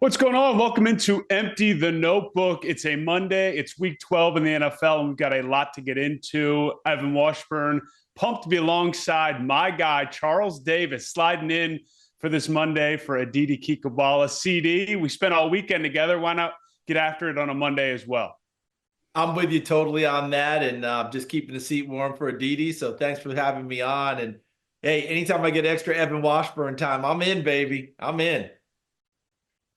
What's going on? Welcome into Empty the Notebook. It's a Monday. It's week 12 in the NFL, and we've got a lot to get into. Evan Washburn, pumped to be alongside my guy, Charles Davis, sliding in for this Monday for Aditi Kikabala. CD, we spent all weekend together. Why not get after it on a Monday as well? I'm with you totally on that, and just keeping the seat warm for Aditi. So thanks for having me on. And hey, anytime I get extra Evan Washburn time, I'm in, baby. I'm in.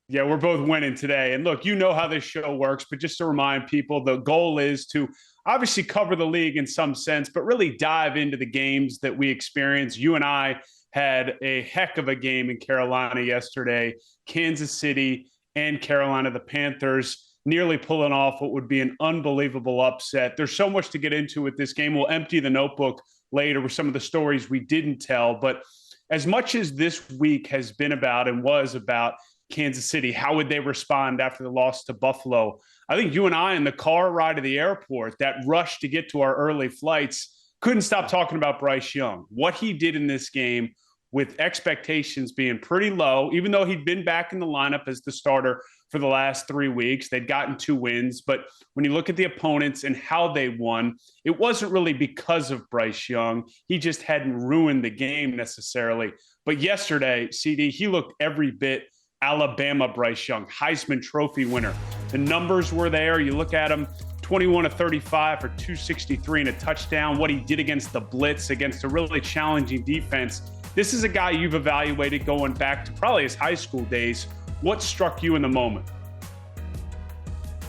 Yeah, we're both winning today. And look, you know how this show works, but just to remind people, the goal is to obviously cover the league in some sense, but really dive into the games that we experience. You and I had a heck of a game in Carolina yesterday. Kansas City and Carolina, the Panthers, nearly pulling off what would be an unbelievable upset. There's so much to get into with this game. We'll empty the notebook later with some of the stories we didn't tell. But as much as this week has been about and was about Kansas City, how would they respond after the loss to Buffalo? I think you and I in the car ride to the airport, that rush to get to our early flights, couldn't stop talking about Bryce Young. What he did in this game with expectations being pretty low, even though he'd been back in the lineup as the starter for the last 3 weeks. They'd gotten 2 wins. But when you look at the opponents and how they won, it wasn't really because of Bryce Young. He just hadn't ruined the game necessarily. But yesterday, CD, he looked every bit Alabama Bryce Young, Heisman Trophy winner. The numbers were there. You look at him, 21 of 35 for 263 and a touchdown. What he did against the blitz, against a really challenging defense. This is a guy you've evaluated going back to probably his high school days. What struck you in the moment?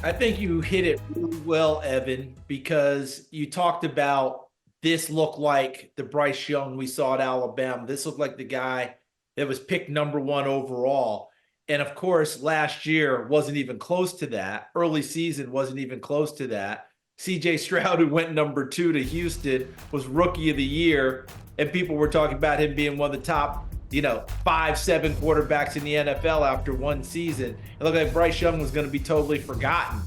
I think you hit it really well, Evan, because you talked about this looked like the Bryce Young we saw at Alabama. This looked like the guy that was picked number 1 overall. And of course, last year wasn't even close to that. Early season wasn't even close to that. CJ Stroud, who went number 2 to Houston, was rookie of the year. And people were talking about him being one of the top, 5-7 quarterbacks in the NFL after 1 season. It looked like Bryce Young was going to be totally forgotten.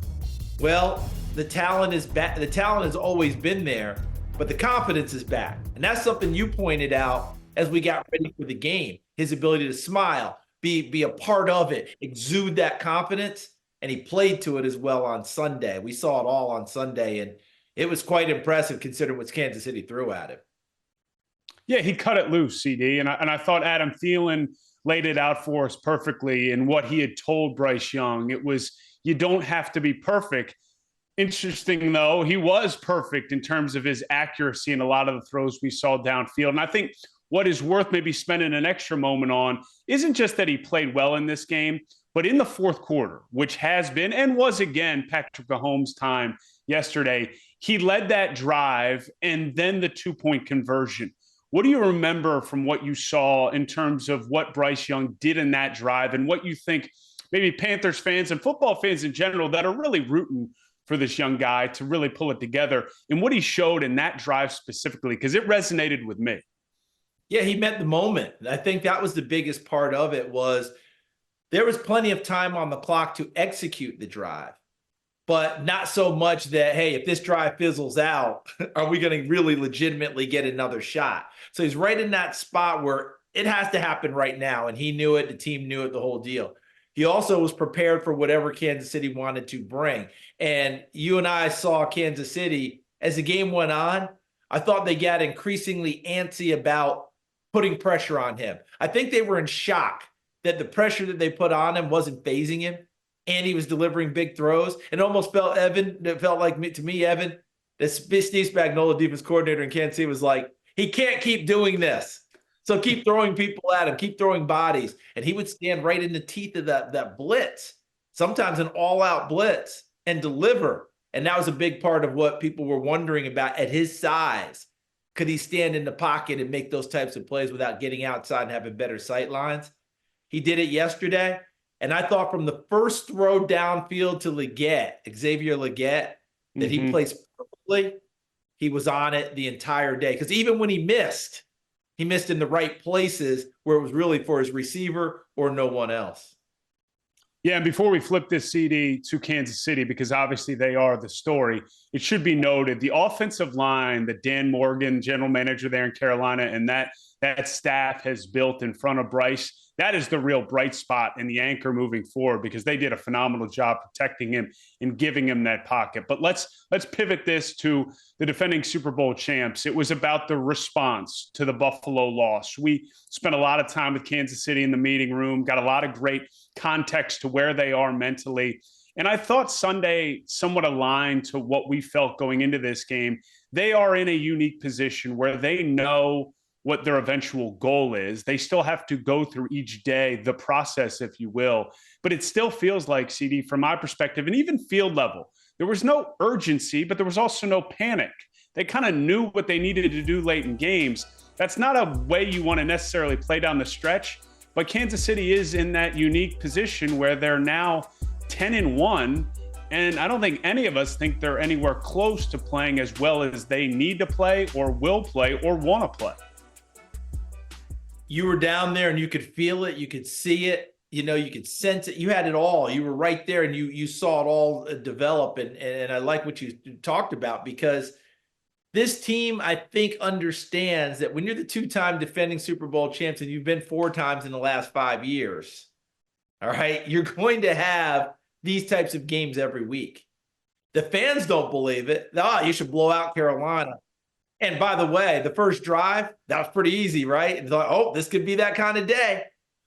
Well, the talent is back. The talent has always been there, but the confidence is back. And that's something you pointed out as we got ready for the game. His ability to smile, be a part of it, exude that confidence, and he played to it as well on Sunday. We saw it all on Sunday, and it was quite impressive considering what Kansas City threw at him. Yeah, he cut it loose, CD, and I thought Adam Thielen laid it out for us perfectly in what he had told Bryce Young. It was, you don't have to be perfect. Interesting, though, he was perfect in terms of his accuracy in a lot of the throws we saw downfield. And I think what is worth maybe spending an extra moment on isn't just that he played well in this game, but in the fourth quarter, which has been and was again Patrick Mahomes' time yesterday, he led that drive and then the 2-point conversion. What do you remember from what you saw in terms of what Bryce Young did in that drive and what you think maybe Panthers fans and football fans in general that are really rooting for this young guy to really pull it together and what he showed in that drive specifically, because it resonated with me. Yeah, he met the moment. I think that was the biggest part of it was there was plenty of time on the clock to execute the drive, but not so much that, hey, if this drive fizzles out, are we going to really legitimately get another shot? So he's right in that spot where it has to happen right now, and he knew it, the team knew it, the whole deal. He also was prepared for whatever Kansas City wanted to bring. And you and I saw Kansas City, as the game went on, I thought they got increasingly antsy about putting pressure on him. I think they were in shock that the pressure that they put on him wasn't phasing him, and he was delivering big throws. It almost felt, Evan, it felt like to me, Evan, that Steve Spagnuolo, defense coordinator in Kansas City, was like, he can't keep doing this. So keep throwing people at him, keep throwing bodies. And he would stand right in the teeth of that blitz, sometimes an all-out blitz, and deliver. And that was a big part of what people were wondering about at his size. Could he stand in the pocket and make those types of plays without getting outside and having better sight lines? He did it yesterday. And I thought from the first throw downfield to Xavier Legette, that he plays perfectly. He was on it the entire day. Because even when he missed in the right places where it was really for his receiver or no one else. Yeah, and before we flip this CD to Kansas City, because obviously they are the story, it should be noted the offensive line that Dan Morgan, general manager there in Carolina, and that staff has built in front of Bryce, that is the real bright spot and the anchor moving forward, because they did a phenomenal job protecting him and giving him that pocket. But let's pivot this to the defending Super Bowl champs. It was about the response to the Buffalo loss. We spent a lot of time with Kansas City in the meeting room, got a lot of great context to where they are mentally. And I thought Sunday somewhat aligned to what we felt going into this game. They are in a unique position where they know what their eventual goal is. They still have to go through each day, the process, if you will. But it still feels like, CD, from my perspective, and even field level, there was no urgency, but there was also no panic. They kind of knew what they needed to do late in games. That's not a way you want to necessarily play down the stretch, but Kansas City is in that unique position where they're now 10-1, and I don't think any of us think they're anywhere close to playing as well as they need to play or will play or want to play. You were down there and you could feel it, you could see it, you could sense it. You had it all. You were right there and you saw it all develop. And I like what you talked about, because this team, I think, understands that when you're the two-time defending Super Bowl champs and you've been 4 times in the last 5 years, all right, you're going to have these types of games every week. The fans don't believe it. You should blow out Carolina. And by the way, the first drive, that was pretty easy, right? And thought, this could be that kind of day.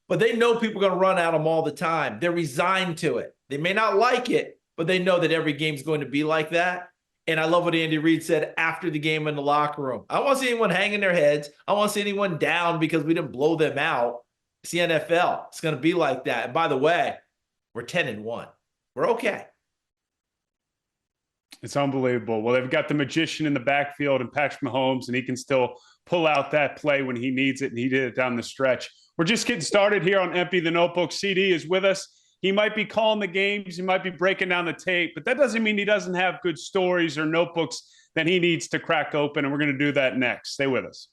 But they know people are going to run at them all the time. They're resigned to it. They may not like it, but they know that every game's going to be like that. And I love what Andy Reid said after the game in the locker room. I don't want to see anyone hanging their heads. I don't want to see anyone down because we didn't blow them out. It's the NFL. It's going to be like that. And by the way, we're 10-1. We're okay. It's unbelievable. Well, they've got the magician in the backfield and Patrick Mahomes, and he can still pull out that play when he needs it, and he did it down the stretch. We're just getting started here on Empty the Notebook. CD is with us. He might be calling the games. He might be breaking down the tape, but that doesn't mean he doesn't have good stories or notebooks that he needs to crack open, and we're going to do that next. Stay with us.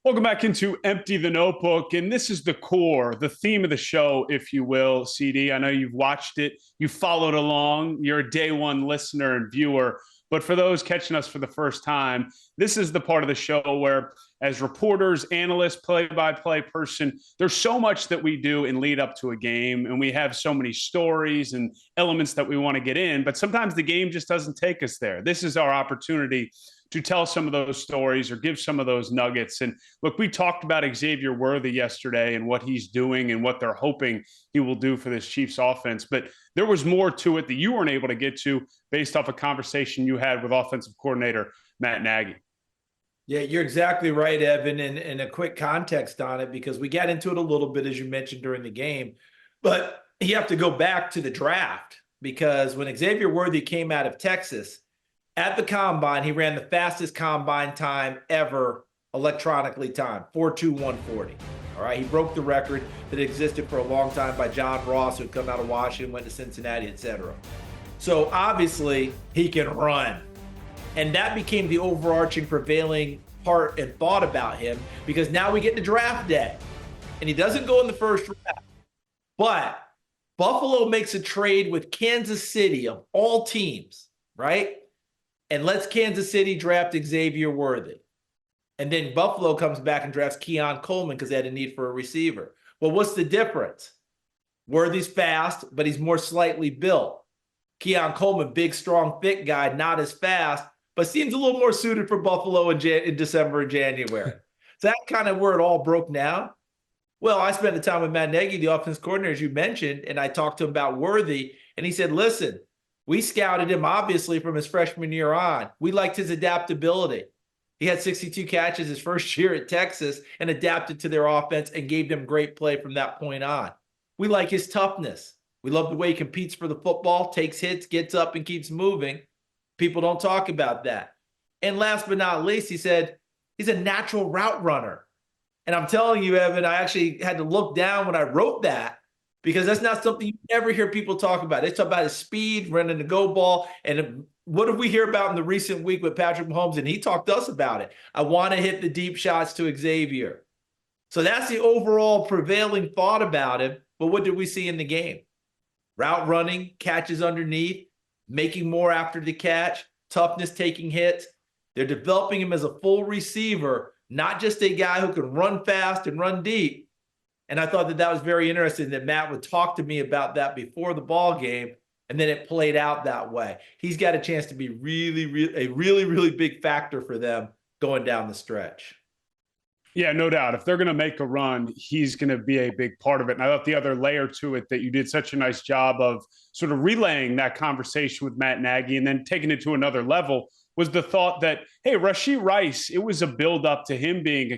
Welcome back into Empty the Notebook, and this is the core, the theme of the show, if you will, CD. I know you've watched it, you followed along, you're a day one listener and viewer, but for those catching us for the first time, this is the part of the show where, as reporters, analysts, play-by-play person, there's so much that we do in lead up to a game, and we have so many stories and elements that we want to get in, but sometimes the game just doesn't take us there. This is our opportunity to tell some of those stories or give some of those nuggets. And look, we talked about Xavier Worthy yesterday and what he's doing and what they're hoping he will do for this Chiefs offense. But there was more to it that you weren't able to get to based off a conversation you had with offensive coordinator Matt Nagy. Yeah, you're exactly right, Evan, and a quick context on it, because we got into it a little bit, as you mentioned, during the game. But you have to go back to the draft, because when Xavier Worthy came out of Texas, at the combine, he ran the fastest combine time ever, electronically timed, 4.2-140. All right, he broke the record that existed for a long time by John Ross, who had come out of Washington, went to Cincinnati, etc. So obviously, he can run. And that became the overarching prevailing part and thought about him, because now we get to draft day. And he doesn't go in the first round. But Buffalo makes a trade with Kansas City, of all teams, right? And lets Kansas City draft Xavier Worthy. And then Buffalo comes back and drafts Keon Coleman because they had a need for a receiver. Well, what's the difference? Worthy's fast, but he's more slightly built. Keon Coleman, big, strong, thick guy, not as fast, but seems a little more suited for Buffalo in December and January. So that's kind of where it all broke down. Well, I spent the time with Matt Nagy, the offense coordinator, as you mentioned, and I talked to him about Worthy, and he said, listen, we scouted him, obviously, from his freshman year on. We liked his adaptability. He had 62 catches his first year at Texas and adapted to their offense and gave them great play from that point on. We like his toughness. We love the way he competes for the football, takes hits, gets up, and keeps moving. People don't talk about that. And last but not least, he said he's a natural route runner. And I'm telling you, Evan, I actually had to look down when I wrote that, because that's not something you ever hear people talk about. They talk about his speed, running the go ball. And what did we hear about in the recent week with Patrick Mahomes? And he talked to us about it. I want to hit the deep shots to Xavier. So that's the overall prevailing thought about him. But what did we see in the game? Route running, catches underneath, making more after the catch, toughness, taking hits. They're developing him as a full receiver, not just a guy who can run fast and run deep. And I thought that was very interesting that Matt would talk to me about that before the ball game, and then it played out that way. He's got a chance to be a really big factor for them going down the stretch. Yeah, no doubt. If they're going to make a run, he's going to be a big part of it. And I thought the other layer to it that you did such a nice job of sort of relaying that conversation with Matt Nagy and then taking it to another level was the thought that, hey, Rashee Rice, it was a build-up to him being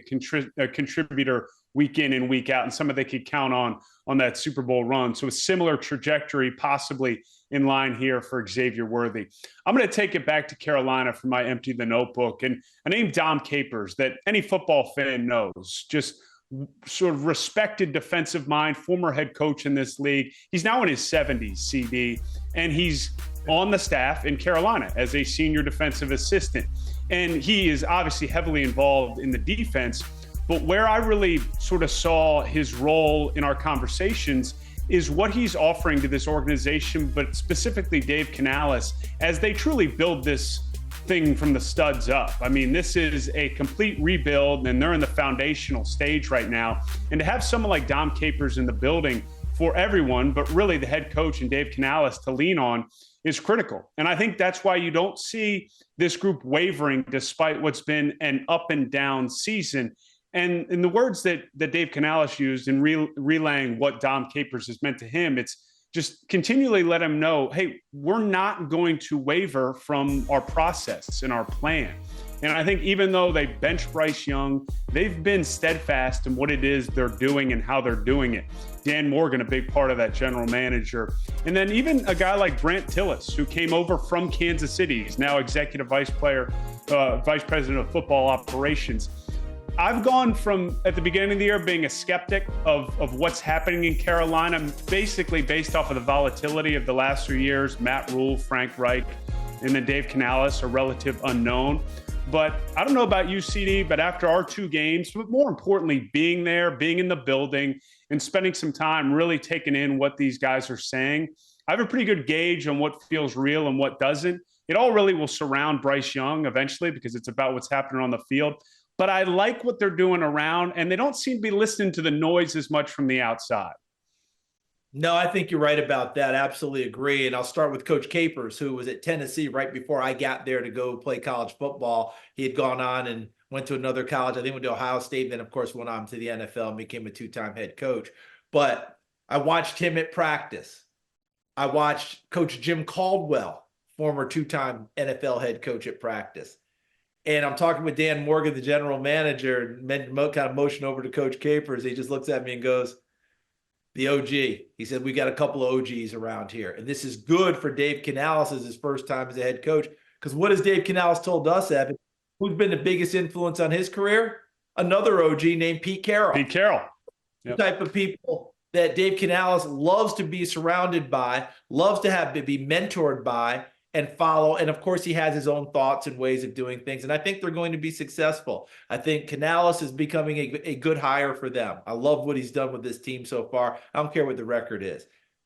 a contributor week in and week out, and some of they could count on that Super Bowl run. So a similar trajectory possibly in line here for Xavier Worthy. I'm going to take it back to Carolina for my Empty the Notebook. And I named Dom Capers, that any football fan knows, just sort of respected defensive mind, former head coach in this league. He's now in his 70s, CD, and he's on the staff in Carolina as a senior defensive assistant. And he is obviously heavily involved in the defense. But where I really sort of saw his role in our conversations is what he's offering to this organization, but specifically Dave Canales, as they truly build this thing from the studs up. I mean, this is a complete rebuild, and they're in the foundational stage right now. And to have someone like Dom Capers in the building for everyone, but really the head coach and Dave Canales to lean on, is critical. And I think that's why you don't see this group wavering despite what's been an up and down season. And in the words that Dave Canales used in relaying what Dom Capers has meant to him, it's just continually let him know, hey, we're not going to waver from our process and our plan. And I think even though they benched Bryce Young, they've been steadfast in what it is they're doing and how they're doing it. Dan Morgan, a big part of that general manager. And then even a guy like Brant Tillis, who came over from Kansas City. He's now executive vice president of football operations. I've gone from, at the beginning of the year, being a skeptic of what's happening in Carolina, basically based off of the volatility of the last 3 years. Matt Rule, Frank Reich, and then Dave Canales, a relative unknown. But I don't know about you, CD, but after our 2 games, but more importantly, being there, being in the building, and spending some time really taking in what these guys are saying, I have a pretty good gauge on what feels real and what doesn't. It all really will surround Bryce Young eventually because it's about what's happening on the field. But I like what they're doing around, and they don't seem to be listening to the noise as much from the outside. No, I think you're right about that. Absolutely agree. And I'll start with Coach Capers, who was at Tennessee right before I got there to go play college football. He had gone on and went to another college. I think went to Ohio State, then, of course, went on to the NFL and became a 2-time head coach. But I watched him at practice. I watched Coach Jim Caldwell, former 2-time NFL head coach, at practice. And I'm talking with Dan Morgan, the general manager, and kind of motion over to Coach Capers. He just looks at me and goes, the OG. He said, we got a couple of OGs around here. And this is good for Dave Canales as his first time as a head coach. Because what has Dave Canales told us, Evan? Who's been the biggest influence on his career? Another OG named Pete Carroll. Pete Carroll. Yep. The type of people that Dave Canales loves to be surrounded by, loves to be mentored by, and follow. And of course, he has his own thoughts and ways of doing things. And I think they're going to be successful. I think Canales is becoming a good hire for them. I love what he's done with this team so far. I don't care what the record is.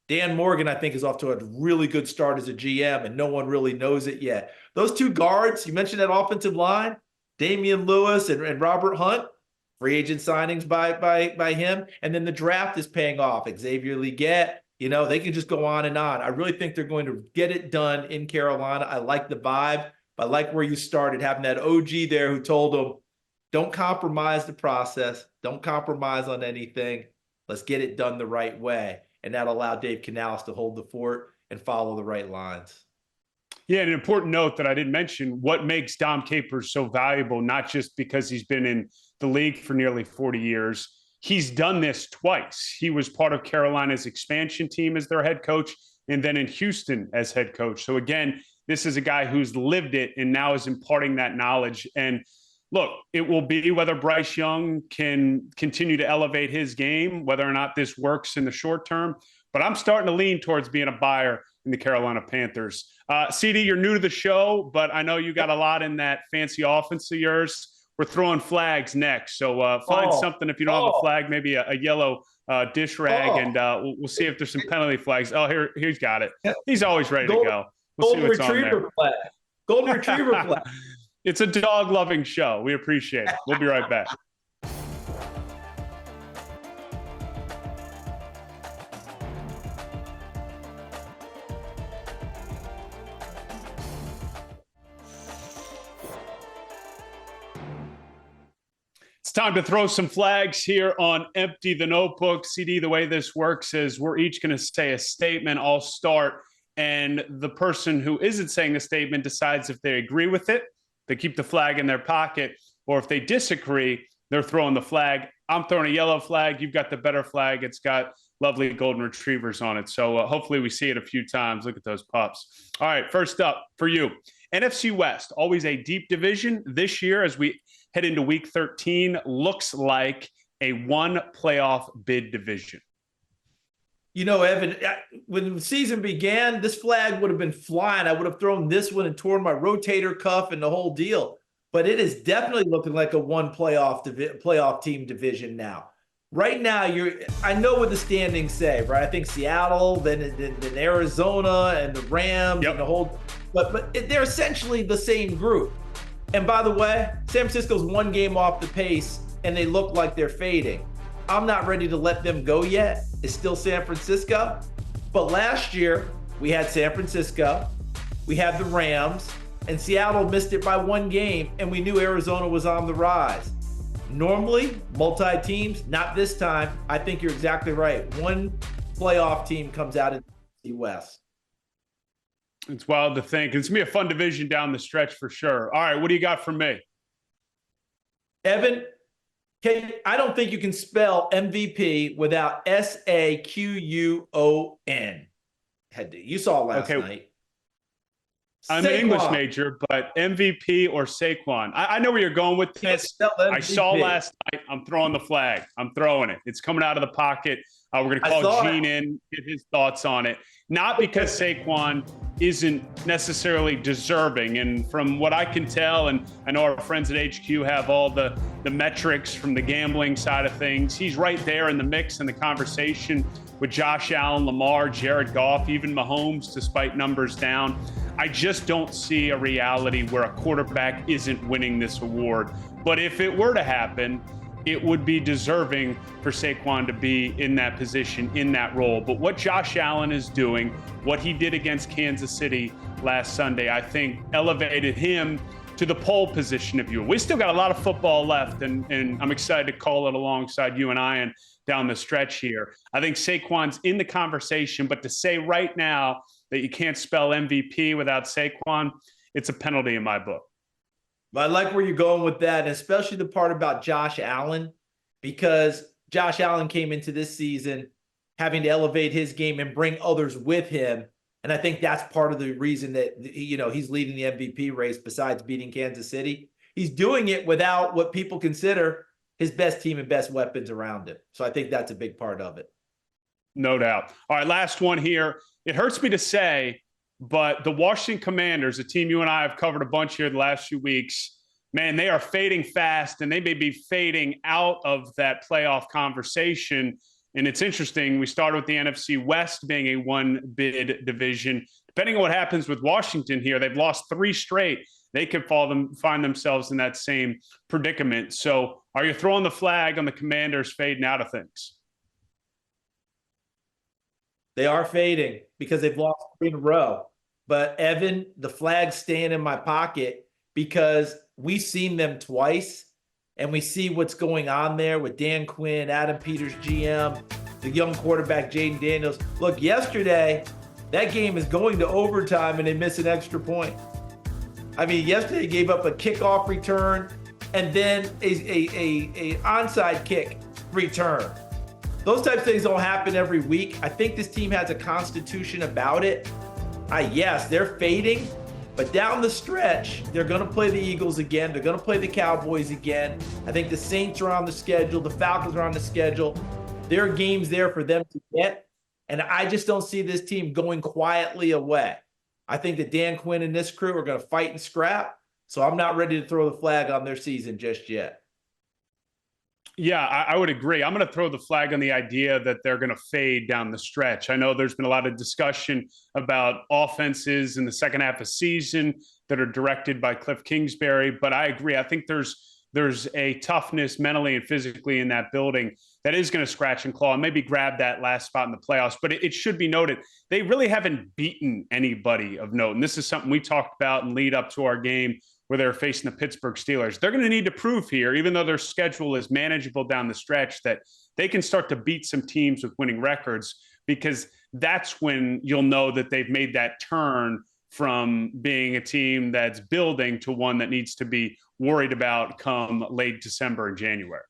Dan Morgan, I think, is off to a really good start as a GM, and no one really knows it yet. Those 2 guards, you mentioned that offensive line, Damian Lewis and Robert Hunt, free agent signings by him. And then the draft is paying off. Xavier Leggett. You know, they can just go on and on. I really think they're going to get it done in Carolina. I like the vibe. I like where you started, having that OG there who told them, don't compromise the process. Don't compromise on anything. Let's get it done the right way. And that allowed Dave Canales to hold the fort and follow the right lines. Yeah, and an important note that I didn't mention, what makes Dom Capers so valuable, not just because he's been in the league for nearly 40 years, he's done this twice. He was part of Carolina's expansion team as their head coach, and then in Houston as head coach. So again, this is a guy who's lived it and now is imparting that knowledge. And look, it will be whether Bryce Young can continue to elevate his game, whether or not this works in the short term. But I'm starting to lean towards being a buyer in the Carolina Panthers. CD, you're new to the show, but I know you got a lot in that fancy offense of yours. We're throwing flags next. So find something, if you don't have a flag, maybe a yellow dish rag, and we'll see if there's some penalty flags. Oh, he's got it. He's always ready to go. We'll see what's on there. Flag. Golden retriever flag. It's a dog-loving show. We appreciate it. We'll be right back. It's time to throw some flags here on Empty the Notebook. CD, the way this works is we're each going to say a statement. I'll start, and the person who isn't saying the statement decides if they agree with it. They keep the flag in their pocket, or if they disagree, they're throwing the flag. I'm throwing a yellow flag. You've got the better flag. It's got lovely golden retrievers on it. So hopefully we see it a few times. Look at those pups. All right, first up for you. NFC West, always a deep division. This year, as we head into week 13, looks like a one playoff bid division. You know, Evan, when the season began, this flag would have been flying. I would have thrown this one and torn my rotator cuff and the whole deal. But it is definitely looking like a one playoff team division now. Right now, I know what the standings say, right? I think Seattle, then Arizona, and the Rams, and the whole. But they're essentially the same group. And by the way, San Francisco's one game off the pace, and they look like they're fading. I'm not ready to let them go yet. It's still San Francisco. But last year, we had San Francisco, we had the Rams, and Seattle missed it by one game, and we knew Arizona was on the rise. Normally, multi-teams, not this time. I think you're exactly right. One playoff team comes out in the West. It's wild to think. It's going to be a fun division down the stretch for sure. All right, what do you got for me? Evan, I don't think you can spell MVP without S-A-Q-U-O-N. You saw it last night. I'm an English major, but MVP or Saquon. I know where you're going with this. I saw last night. I'm throwing the flag. I'm throwing it. It's coming out of the pocket. We're going to call Gene in, get his thoughts on it. Not because Saquon isn't necessarily deserving. And from what I can tell, and I know our friends at HQ have all the metrics from the gambling side of things, he's right there in the mix and the conversation with Josh Allen, Lamar, Jared Goff, even Mahomes, despite numbers down. I just don't see a reality where a quarterback isn't winning this award. But if it were to happen, it would be deserving for Saquon to be in that position, in that role. But what Josh Allen is doing, what he did against Kansas City last Sunday, I think elevated him to the pole position of you. We still got a lot of football left, and I'm excited to call it alongside you and Ian down the stretch here. I think Saquon's in the conversation, but to say right now that you can't spell MVP without Saquon, it's a penalty in my book. I like where you're going with that, especially the part about Josh Allen, because Josh Allen came into this season having to elevate his game and bring others with him. And I think that's part of the reason that, he's leading the MVP race besides beating Kansas City. He's doing it without what people consider his best team and best weapons around him. So I think that's a big part of it. No doubt. All right, last one here. It hurts me to say, but the Washington Commanders, a team you and I have covered a bunch here the last few weeks, man, they are fading fast, and they may be fading out of that playoff conversation. And it's interesting. We started with the NFC West being a one-bid division. Depending on what happens with Washington here, they've lost 3 straight. They could find themselves in that same predicament. So are you throwing the flag on the Commanders fading out of things? They are fading because they've lost 3 in a row. But, Evan, the flag's staying in my pocket because we've seen them twice, and we see what's going on there with Dan Quinn, Adam Peters, GM, the young quarterback, Jaden Daniels. Look, yesterday, that game is going to overtime, and they miss an extra point. I mean, yesterday they gave up a kickoff return and then a onside kick return. Those types of things don't happen every week. I think this team has a constitution about it. Yes, they're fading, but down the stretch, they're going to play the Eagles again. They're going to play the Cowboys again. I think the Saints are on the schedule. The Falcons are on the schedule. There are games there for them to get, and I just don't see this team going quietly away. I think that Dan Quinn and this crew are going to fight and scrap, so I'm not ready to throw the flag on their season just yet. Yeah, I would agree. I'm going to throw the flag on the idea that they're going to fade down the stretch. I know there's been a lot of discussion about offenses in the second half of season that are directed by Cliff Kingsbury, but I agree. I think there's a toughness mentally and physically in that building that is going to scratch and claw and maybe grab that last spot in the playoffs. But it should be noted, they really haven't beaten anybody of note. And this is something we talked about and lead up to our game where they're facing the Pittsburgh Steelers. They're going to need to prove here, even though their schedule is manageable down the stretch, that they can start to beat some teams with winning records, because that's when you'll know that they've made that turn from being a team that's building to one that needs to be worried about come late December and January.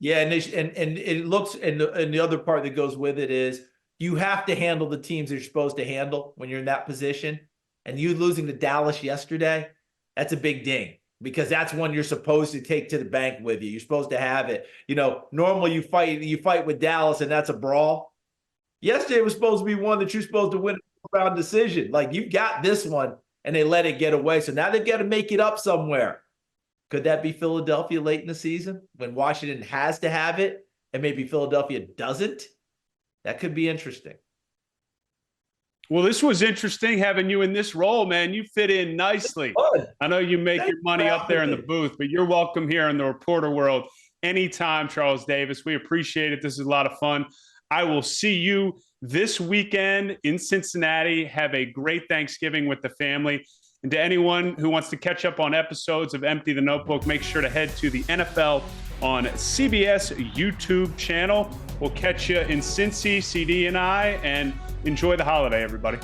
Yeah, and it looks, and the other part that goes with it is you have to handle the teams that you're supposed to handle when you're in that position. And you losing to Dallas yesterday, that's a big ding, because that's one you're supposed to take to the bank with you. You're supposed to have it. Normally you fight with Dallas and that's a brawl. Yesterday was supposed to be one that you're supposed to win a round decision. Like, you've got this one and they let it get away. So now they've got to make it up somewhere. Could that be Philadelphia late in the season when Washington has to have it and maybe Philadelphia doesn't? That could be interesting. Well, this was interesting having you in this role, man. You fit in nicely. I know you make your money up there in the booth, but you're welcome here in the reporter world anytime, Charles Davis. We appreciate it. This is a lot of fun. I will see you this weekend in Cincinnati. Have a great Thanksgiving with the family. And to anyone who wants to catch up on episodes of Empty the Notebook, make sure to head to the NFL on CBS YouTube channel. We'll catch you in Cincy, CD and I, and enjoy the holiday, everybody.